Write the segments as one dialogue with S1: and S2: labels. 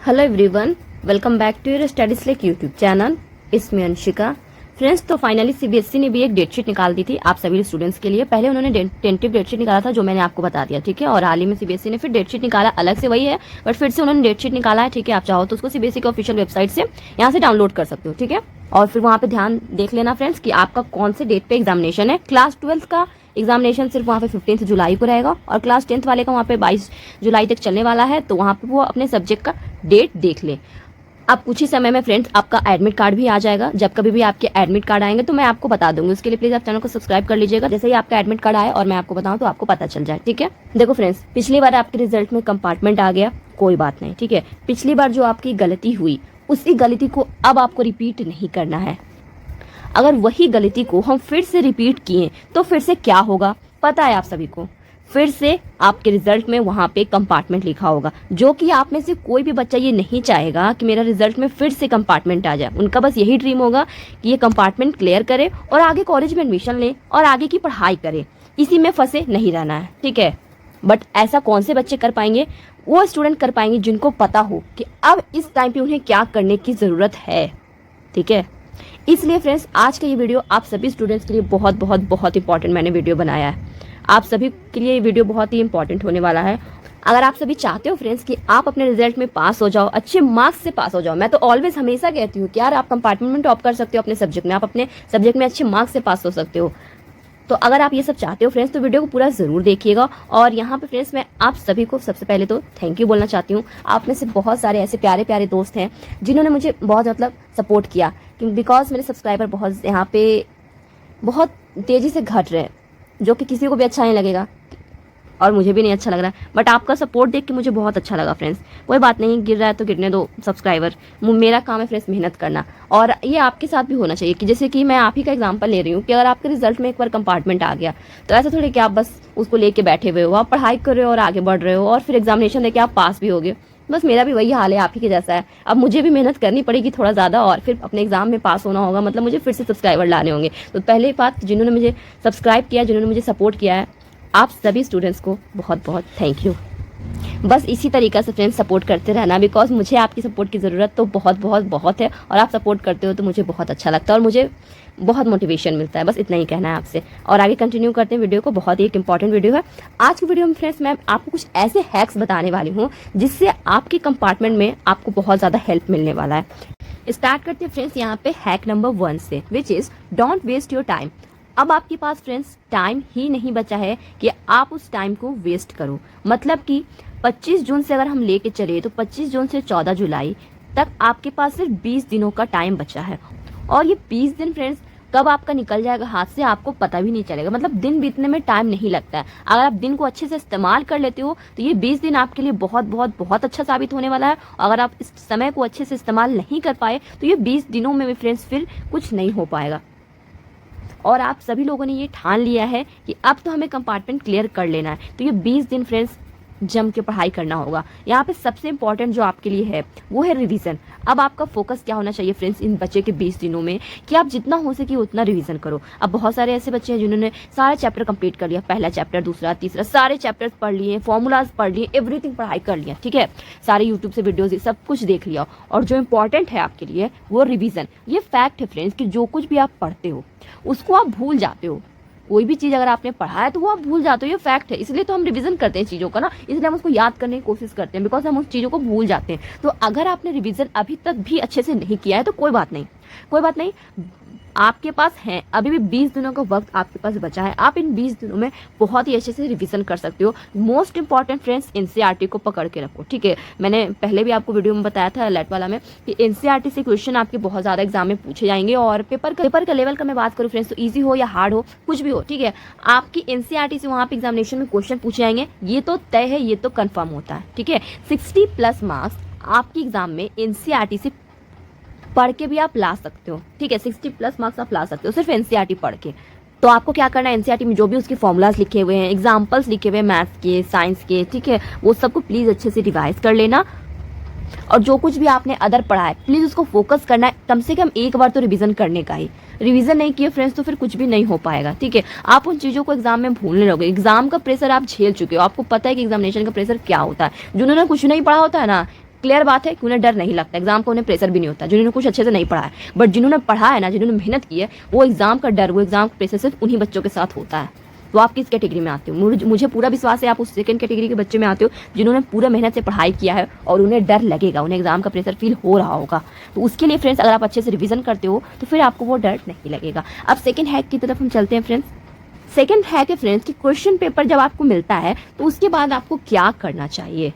S1: Hello everyone, welcome back to your studies like YouTube channel. इसमें Anshika. Friends, तो finally CBSE ने भी एक डेट शीट निकाल दी थी आप सभी स्टूडेंट्स के लिए। पहले उन्होंने टेंटिव डेट शीट निकाला था जो मैंने आपको बता दिया, ठीक है। और हाल ही में सीबीएसई ने फिर डेट शीट निकाला, अलग से वही है बट फिर से उन्होंने डेट शीट निकाला है, ठीक है। आप चाहो तो उसको सीबीएसई के ऑफिशियल वेबसाइट से यहाँ से डाउनलोड कर सकते हो, ठीक है। और फिर वहाँ पे ध्यान देख लेना फ्रेंड्स कि आपका कौन से डेट पे एग्जामिनेशन है। क्लास 12 का एग्जामिनेशन सिर्फ वहाँ पे 15 जुलाई को रहेगा और क्लास 10th वाले का वहाँ पे 22 जुलाई तक चलने वाला है। तो वहाँ पे वो अपने सब्जेक्ट का डेट देख ले। अब कुछ ही समय में फ्रेंड्स आपका एडमिट कार्ड भी आ जाएगा। जब कभी भी आपके एडमिट कार्ड आएंगे तो मैं आपको बता दूंगी। उसके लिए प्लीज आप चैनल को सब्सक्राइब कर लीजिएगा। जैसे ही आपका एडमिट कार्ड आए और मैं आपको बताऊं तो आपको पता चल जाए, ठीक है। देखो फ्रेंड्स, पिछली बार आपके रिजल्ट में कंपार्टमेंट आ गया, कोई बात नहीं, ठीक है। पिछली बार जो आपकी गलती हुई उसी गलती को अब आपको रिपीट नहीं करना है। अगर वही गलती को हम फिर से रिपीट किए तो फिर से क्या होगा पता है आप सभी को। फिर से आपके रिजल्ट में वहां पे कंपार्टमेंट लिखा होगा, जो कि आप में से कोई भी बच्चा ये नहीं चाहेगा कि मेरा रिजल्ट में फिर से कंपार्टमेंट आ जाए। उनका बस यही ड्रीम होगा कि ये कंपार्टमेंट क्लियर करे और आगे कॉलेज में एडमिशन ले और आगे की पढ़ाई करे, इसी में फंसे नहीं रहना है, ठीक है। बट ऐसा कौन से बच्चे कर पाएंगे? वो स्टूडेंट कर पाएंगे जिनको पता हो कि अब इस टाइम पे उन्हें क्या करने की जरूरत है, ठीक है। इसलिए फ्रेंड्स, आज का ये वीडियो आप सभी स्टूडेंट्स के लिए बहुत बहुत बहुत इंपॉर्टेंट मैंने वीडियो बनाया है। आप सभी के लिए ये वीडियो बहुत ही इंपॉर्टेंट होने वाला है। अगर आप सभी चाहते हो फ्रेंड्स कि आप अपने रिजल्ट में पास हो जाओ, अच्छे मार्क्स से पास हो जाओ, मैं तो ऑलवेज हमेशा कहती हूँ कि यार आप कंपार्टमेंट में टॉप कर सकते हो अपने सब्जेक्ट में, आप अपने सब्जेक्ट में अच्छे मार्क्स से पास हो सकते हो। तो अगर आप ये सब चाहते हो फ्रेंड्स तो वीडियो को पूरा जरूर देखिएगा। और यहाँ पे फ्रेंड्स मैं आप सभी को सबसे पहले तो थैंक यू बोलना चाहती हूँ। आप में से बहुत सारे ऐसे प्यारे प्यारे दोस्त हैं जिन्होंने मुझे बहुत सपोर्ट किया, बिकॉज मेरे सब्सक्राइबर बहुत यहाँ पे बहुत तेजी से घट रहे हैं, जो कि किसी को भी अच्छा नहीं लगेगा और मुझे भी नहीं अच्छा लग रहा है। बट आपका सपोर्ट देख के मुझे बहुत अच्छा लगा फ्रेंड्स। कोई बात नहीं, गिर रहा है तो गिरने दो सब्सक्राइबर। मेरा काम है फ्रेंड्स मेहनत करना, और ये आपके साथ भी होना चाहिए कि जैसे कि मैं आप ही का एग्जांपल ले रही हूँ कि अगर आपके रिजल्ट में एक बार कंपार्टमेंट आ गया तो ऐसा थोड़ी कि आप बस उसको लेके बैठे हुए हो। आप पढ़ाई कर रहे हो और आगे बढ़ रहे हो और फिर एग्जामिनेशन देके आप पास भी हो गए। बस मेरा भी वही हाल है, आप ही के जैसा है। अब मुझे भी मेहनत करनी पड़ेगी थोड़ा ज़्यादा और फिर अपने एग्जाम में पास होना होगा, मतलब मुझे फिर से सब्सक्राइबर लाने होंगे। तो पहले बात, जिन्होंने मुझे सब्सक्राइब किया, जिन्होंने मुझे सपोर्ट किया है, आप सभी स्टूडेंट्स को बहुत बहुत थैंक यू। बस इसी तरीक़ा से फ्रेंड्स सपोर्ट करते रहना, बिकॉज मुझे आपकी सपोर्ट की ज़रूरत तो बहुत बहुत बहुत है। और आप सपोर्ट करते हो तो मुझे बहुत अच्छा लगता है और मुझे बहुत मोटिवेशन मिलता है। बस इतना ही कहना है आपसे। और आगे कंटिन्यू करते हैं वीडियो को। बहुत ही एक इंपॉर्टेंट वीडियो है आज की वीडियो में फ्रेंड्स। मैं आपको कुछ ऐसे हैक्स बताने वाली हूँ जिससे आपके कंपार्टमेंट में आपको बहुत ज़्यादा हेल्प मिलने वाला है। स्टार्ट करते हैं फ्रेंड्स यहाँ पे हैक नंबर 1 से, which is don't waste your time. अब आपके पास फ्रेंड्स टाइम ही नहीं बचा है कि आप उस टाइम को वेस्ट करो। मतलब कि 25 जून से अगर हम लेके चले तो 25 जून से 14 जुलाई तक आपके पास सिर्फ 20 दिनों का टाइम बचा है। और ये 20 दिन फ्रेंड्स कब आपका निकल जाएगा हाथ से आपको पता भी नहीं चलेगा। मतलब दिन बीतने में टाइम नहीं लगता है। अगर आप दिन को अच्छे से इस्तेमाल कर लेते हो तो ये 20 दिन आपके लिए बहुत बहुत बहुत अच्छा साबित होने वाला है। अगर आप इस समय को अच्छे से इस्तेमाल नहीं कर पाए तो ये 20 दिनों में भी फ्रेंड्स फिर कुछ नहीं हो पाएगा। और आप सभी लोगों ने ये ठान लिया है कि अब तो हमें कंपार्टमेंट क्लियर कर लेना है, तो ये 20 दिन फ्रेंड्स जम के पढ़ाई करना होगा। यहाँ पे सबसे इंपॉर्टेंट जो आपके लिए है वो है रिवीजन। अब आपका फोकस क्या होना चाहिए फ्रेंड्स इन बच्चे के 20 दिनों में कि आप जितना हो सके उतना रिवीजन करो। अब बहुत सारे ऐसे बच्चे हैं जिन्होंने सारे चैप्टर कंप्लीट कर लिया, पहला चैप्टर, दूसरा, तीसरा, सारे चैप्टर्स पढ़ लिए, फॉर्मूलाज पढ़ लिए, एवरीथिंग पढ़ाई कर लिया, ठीक है। सारे यूट्यूब से वीडियोज सब कुछ देख लिया। और जो इंपॉर्टेंट है आपके लिए वो रिविजन। ये फैक्ट है फ्रेंड्स कि जो कुछ भी आप पढ़ते हो उसको आप भूल जाते हो। कोई भी चीज़ अगर आपने पढ़ा है तो वो आप भूल जाते हो, ये फैक्ट है। इसलिए तो हम रिवीजन करते हैं चीज़ों का ना, इसलिए हम उसको याद करने की कोशिश करते हैं, बिकॉज हम उस चीज़ों को भूल जाते हैं। तो अगर आपने रिवीजन अभी तक भी अच्छे से नहीं किया है तो कोई बात नहीं, कोई बात नहीं। आपके पास है अभी भी 20 दिनों का वक्त आपके पास बचा है। आप इन 20 दिनों में बहुत ही अच्छे से रिवीजन कर सकते हो। मोस्ट इंपॉर्टेंट फ्रेंड्स एनसीईआरटी को पकड़ के रखो, ठीक है। मैंने पहले भी आपको वीडियो में बताया था लेट वाला में कि एनसीईआरटी से क्वेश्चन आपके बहुत ज़्यादा एग्जाम में पूछे जाएंगे। और पेपर का लेवल का मैं बात करूँ फ्रेंड्स तो ईजी हो या हार्ड हो कुछ भी हो, ठीक है, आपकी एनसीईआरटी से वहाँ पे एग्जामिनेशन में क्वेश्चन पूछे जाएंगे। ये तो तय है, ये तो कन्फर्म होता है, ठीक है। 60+ मार्क्स आपकी एग्जाम में एनसीईआरटी से पढ़ के भी आप ला सकते हो, ठीक है। 60+ मार्क्स आप ला सकते हो सिर्फ एनसीईआरटी पढ़ के। तो आपको क्या करना है, एनसीईआरटी में जो भी उसके फॉर्मूलाज लिखे हुए हैं, एग्जाम्पल्स लिखे हुए हैं मैथ्स के, साइंस के, ठीक है, वो सबको प्लीज़ अच्छे से रिवाइज कर लेना। और जो कुछ भी आपने अदर पढ़ा है प्लीज़ उसको फोकस करना है। कम से कम एक बार तो रिवीजन करने का ही। रिवीजन नहीं किए फ्रेंड्स तो फिर कुछ भी नहीं हो पाएगा, ठीक है। आप उन चीज़ों को एग्जाम में भूलने लगोगे। एग्जाम का प्रेशर आप झेल चुके हो, आपको पता है कि एग्जामिनेशन का प्रेशर क्या होता है। जिन्होंने कुछ नहीं पढ़ा होता है ना, क्लियर बात है कि उन्हें डर नहीं लगता, एग्जाम का उन्हें प्रेशर भी नहीं होता, जिन्होंने कुछ अच्छे से नहीं पढ़ा है। बट जिन्होंने पढ़ा है ना, जिन्होंने मेहनत की है, वो एग्जाम का डर, वो एग्जाम का प्रेशर सिर्फ उन्हीं बच्चों के साथ होता है। तो आप किस कैटेगरी में आते हो? मुझे पूरा विश्वास है आप उस सेकंड कैटेगरी के बच्चे में आते हो, जिन्होंने पूरा मेहनत से पढ़ाई किया है और उन्हें डर लगेगा, उन्हें एग्जाम का प्रेशर फील हो रहा होगा। तो उसके लिए फ्रेंड्स, अगर आप अच्छे से रिवीजन करते हो तो फिर आपको वो डर नहीं लगेगा। अब सेकंड हैक की तरफ हम चलते हैं फ्रेंड्स। सेकंड हैक है फ्रेंड्स कि क्वेश्चन पेपर जब आपको मिलता है तो उसके बाद आपको क्या करना चाहिए।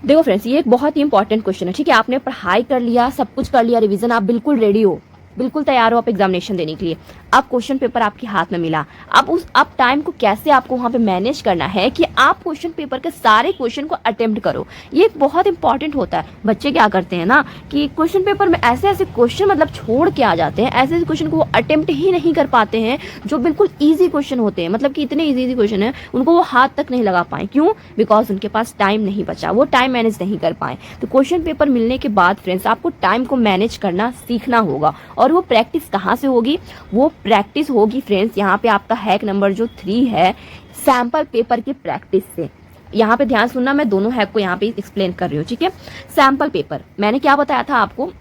S1: देखो फ्रेंड्स, ये एक बहुत ही इंपॉर्टेंट क्वेश्चन है, ठीक है। आपने पढ़ाई कर लिया, सब कुछ कर लिया, रिवीजन, आप बिल्कुल रेडी हो, बिल्कुल तैयार हो आप एग्जामिनेशन देने के लिए। अब क्वेश्चन पेपर आपके हाथ में मिला, अब टाइम को कैसे आपको वहां पे मैनेज करना है कि आप क्वेश्चन पेपर के सारे क्वेश्चन को अटेम्प्ट करो। ये बहुत इंपॉर्टेंट होता है। बच्चे क्या करते हैं ना कि क्वेश्चन पेपर में ऐसे ऐसे क्वेश्चन मतलब छोड़ के आ जाते हैं, ऐसे ऐसे क्वेश्चन को वो अटेम्प्ट ही नहीं कर पाते हैं जो बिल्कुल ईजी क्वेश्चन होते हैं, मतलब कि इतने ईजी क्वेश्चन है उनको वो हाथ तक नहीं लगा पाए। क्यों? बिकॉज उनके पास टाइम नहीं बचा, वो टाइम मैनेज नहीं कर पाए। तो क्वेश्चन पेपर मिलने के बाद फ्रेंड्स, आपको टाइम को मैनेज करना सीखना होगा। और वो प्रैक्टिस कहाँ से होगी? वो प्रैक्टिस होगी फ्रेंड्स, यहाँ पे आपका हैक नंबर जो 3 है, सैंपल पेपर की प्रैक्टिस से। यहाँ पे ध्यान सुनना, मैं दोनों हैक को यहाँ पे एक्सप्लेन कर रही हूँ, ठीक है। सैंपल पेपर, मैंने क्या बताया था आपको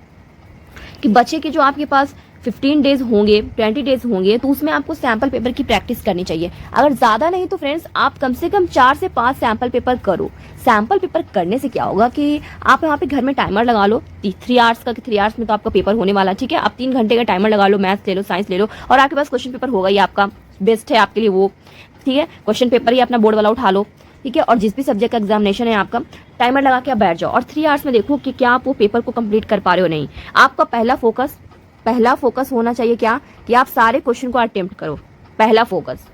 S1: कि बच्चे के जो आपके पास 15 डेज होंगे, 20 डेज होंगे, तो उसमें आपको सैंपल पेपर की प्रैक्टिस करनी चाहिए। अगर ज्यादा नहीं तो फ्रेंड्स, आप कम से कम 4 से 5 सैंपल पेपर करो। सैंपल पेपर करने से क्या होगा कि आप यहाँ पे घर में टाइमर लगा लो 3 आवर्स का, कि 3 आवर्स में तो आपका पेपर होने वाला है, ठीक है। आप 3 घंटे का टाइमर लगा लो, मैथ्स ले लो, साइंस ले लो, और आपके पास क्वेश्चन पेपर होगा, ये आपका बेस्ट है आपके लिए वो, ठीक है। क्वेश्चन पेपर ही अपना बोर्ड वाला उठा लो, ठीक है। और जिस भी सब्जेक्ट का एग्जामिनेशन है आपका, टाइमर लगा के आप बैठ जाओ और 3 आवर्स में देखो कि क्या आप वो पेपर को कंप्लीट कर पा रहे हो नहीं। आपका पहला फोकस होना चाहिए क्या? कि आप सारे क्वेश्चन को अटेम्प्ट करो। पहला फोकस,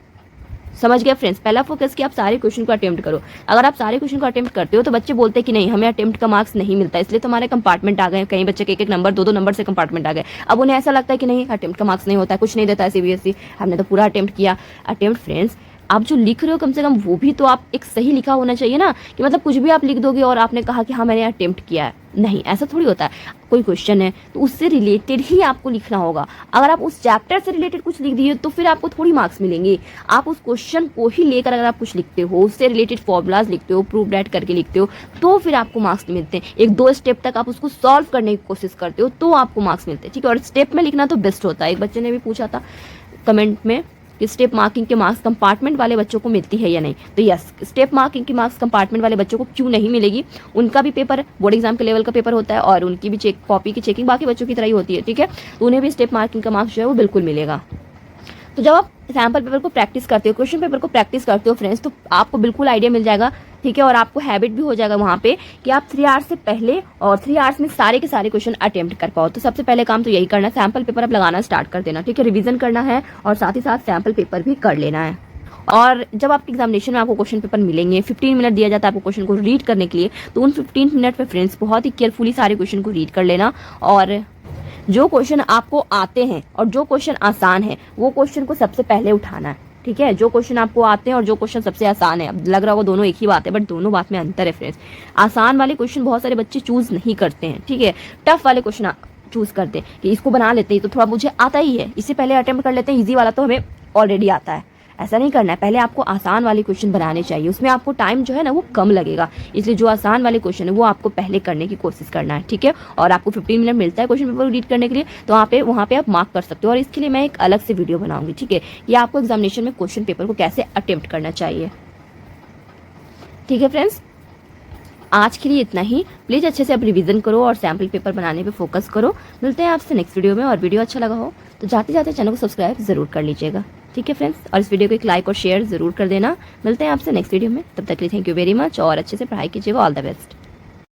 S1: समझ गए फ्रेंड्स? पहला फोकस कि आप सारे क्वेश्चन को अटेम्प्ट करो। अगर आप सारे क्वेश्चन को अटेम्प्ट करते हो तो बच्चे बोलते हैं कि नहीं, हमें अटेम्प्ट का मार्क्स नहीं मिलता, इसलिए तो हमारे कंपार्टमेंट आ गए। कई बच्चे के 1-1 नंबर, 2-2 नंबर से कंपार्टमेंट आ गए। अब उन्हें ऐसा लगता है कि नहीं, अटेम्प्ट का मार्क्स नहीं होता है, कुछ नहीं देता है सीबीएसई, हमने तो पूरा अटेम्प्ट किया। अटेम्प्ट फ्रेंड्स, आप जो लिख रहे हो कम से कम वो भी तो आप एक सही लिखा होना चाहिए ना, कि मतलब कुछ भी आप लिख दोगे और आपने कहा कि हाँ मैंने अटेम्प्ट किया है। नहीं, ऐसा थोड़ी होता है। कोई क्वेश्चन है तो उससे रिलेटेड ही आपको लिखना होगा। अगर आप उस चैप्टर से रिलेटेड कुछ लिख दिए तो फिर आपको थोड़ी मार्क्स मिलेंगे। आप उस क्वेश्चन को ही लेकर अगर आप कुछ लिखते हो, उससे रिलेटेड फॉर्मूलाज लिखते हो, प्रूफ डैट करके लिखते हो, तो फिर आपको मार्क्स मिलते हैं। 1-2 स्टेप तक आप उसको सॉल्व करने की कोशिश करते हो तो आपको मार्क्स मिलते हैं, ठीक है। और स्टेप में लिखना तो बेस्ट होता है। एक बच्चे ने भी पूछा था कमेंट में कि स्टेप मार्किंग के मार्क्स कंपार्टमेंट वाले बच्चों को मिलती है या नहीं। तो यस, स्टेप मार्किंग की मार्क्स कंपार्टमेंट वाले बच्चों को क्यों नहीं मिलेगी? उनका भी पेपर बोर्ड एग्जाम के लेवल का पेपर होता है और उनकी भी कॉपी की चेकिंग बाकी बच्चों की तरह ही होती है, ठीक है। तो उन्हें भी स्टेप मार्किंग का मार्क्स जो है वो बिल्कुल मिलेगा। तो जब आप सैंपल पेपर को प्रैक्टिस करते हो, क्वेश्चन पेपर को प्रैक्टिस करते हो फ्रेंड्स, तो आपको बिल्कुल आइडिया मिल जाएगा, ठीक है। और आपको हैबिट भी हो जाएगा वहाँ पे कि आप 3 आवर्स से पहले और 3 आवर्स में सारे के सारे क्वेश्चन अटेम्प्ट कर पाओ। तो सबसे पहले काम तो यही करना है, सैंपल पेपर आप लगाना स्टार्ट कर देना, ठीक है। रिवीजन करना है और साथ ही साथ सैंपल पेपर भी कर लेना है। और जब आपके एग्जामिनेशन में आपको क्वेश्चन पेपर मिलेंगे, 15 मिनट दिया जाता है आपको क्वेश्चन को रीड करने के लिए, तो उन 15 मिनट में फ्रेंड्स बहुत ही केयरफुली सारे क्वेश्चन को रीड कर लेना। और जो क्वेश्चन आपको आते हैं और जो क्वेश्चन आसान है वो क्वेश्चन को सबसे पहले उठाना है, ठीक है। जो क्वेश्चन आपको आते हैं और जो क्वेश्चन सबसे आसान है, अब लग रहा होगा दोनों एक ही बात है, बट दोनों बात में अंतर है फ्रेंड्स। आसान वाले क्वेश्चन बहुत सारे बच्चे चूज नहीं करते हैं, ठीक है। टफ वाले क्वेश्चन चूज करते हैं कि इसको बना लेते हैं तो थोड़ा मुझे आता ही है, इससे पहले अटेम्प्ट कर लेते हैं, इजी वाला तो हमें ऑलरेडी आता है। ऐसा नहीं करना है, पहले आपको आसान वाले क्वेश्चन बनाने चाहिए, उसमें आपको टाइम जो है ना वो कम लगेगा। इसलिए जो आसान वाले क्वेश्चन है वो आपको पहले करने की कोशिश करना है, ठीक है। और आपको 15 मिनट मिलता है क्वेश्चन पेपर रीड करने के लिए, तो वहाँ पे आप मार्क कर सकते हो। और इसके लिए मैं एक अलग से वीडियो बनाऊंगी, ठीक है, कि आपको एग्जामिनेशन में क्वेश्चन पेपर को कैसे अटेम्प्ट करना चाहिए, ठीक है फ्रेंड्स। आज के लिए इतना ही। प्लीज अच्छे से आप रिवीजन करो और सैंपल पेपर बनाने पे फोकस करो। मिलते हैं आपसे नेक्स्ट वीडियो में। और वीडियो अच्छा लगा हो तो जाते जाते चैनल को सब्सक्राइब जरूर कर लीजिएगा, ठीक है फ्रेंड्स। और इस वीडियो को एक लाइक और शेयर जरूर कर देना। मिलते हैं आपसे नेक्स्ट वीडियो में, तब तक के लिए थैंक यू वेरी मच और अच्छे से पढ़ाई कीजिएगा। All the best.